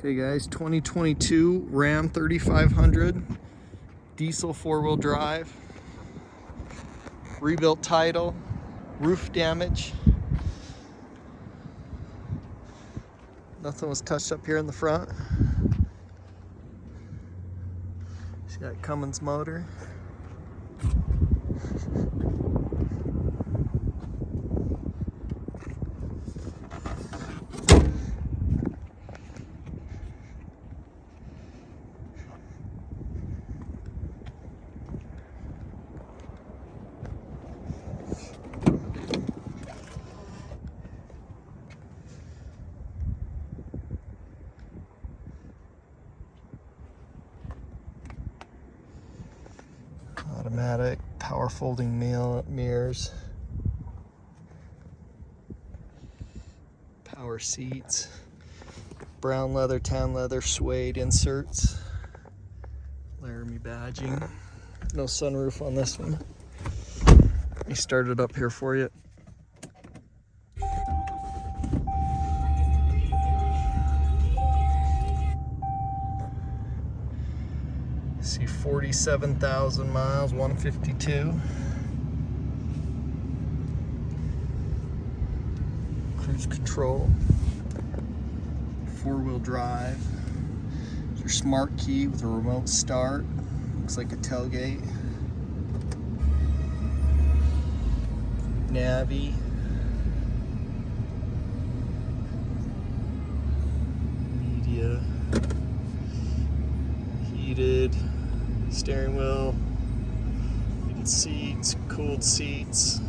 Okay guys, 2022 Ram 3500 diesel 4-wheel drive, rebuilt title, roof damage. Nothing was touched up here in the front. She's got Cummins motor. Automatic power folding mirrors, power seats, brown leather, tan leather, suede inserts, Laramie badging. No sunroof on this one. Let me start it up here for you. See 47,000 miles, 152. Cruise control, 4-wheel drive. There's your smart key with a remote start. Looks like a tailgate. Navi. Media. Heated steering wheel, heated seats, cooled seats.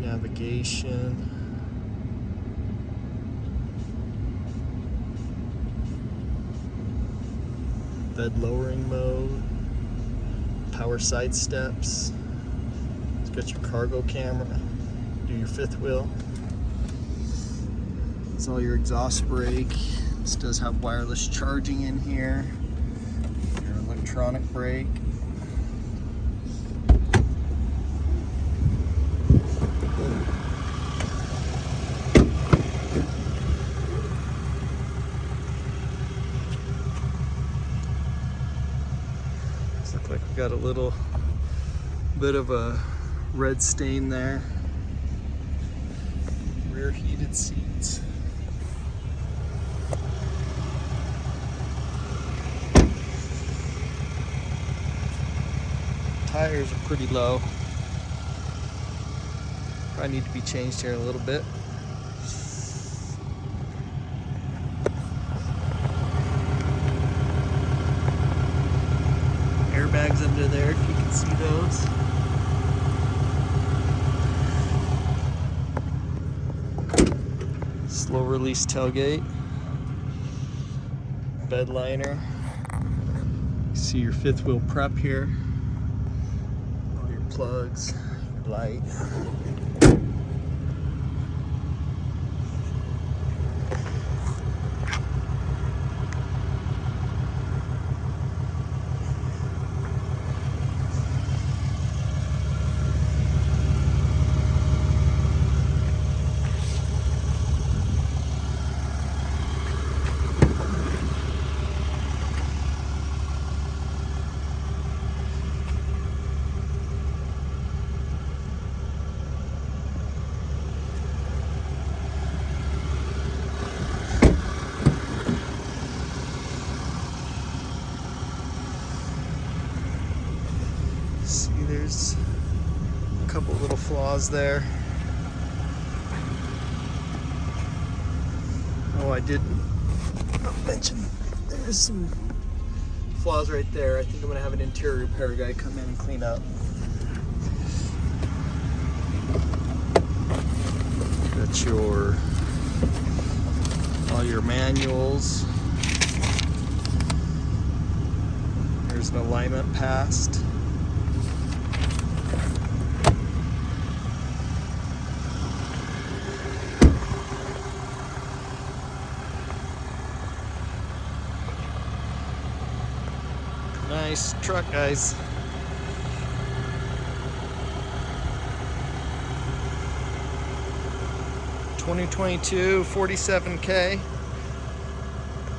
Navigation. Bed lowering mode. Power side steps. It's got your cargo camera. Do your fifth wheel. It's all your exhaust brake. This does have wireless charging in here. Your electronic brake. Looks like we got a little bit of a red stain there. Rear heated seats. Tires are pretty low. Probably need to be changed here a little bit. Airbags under there, if you can see those. Slow release tailgate. Bed liner. You see your fifth wheel prep here. Plugs, light. See, there's a couple little flaws there. Oh, I didn't mention there's some flaws right there. I think I'm gonna have an interior repair guy come in and clean up. Got all your manuals. There's an alignment passed. Nice truck, guys. 2022 47K.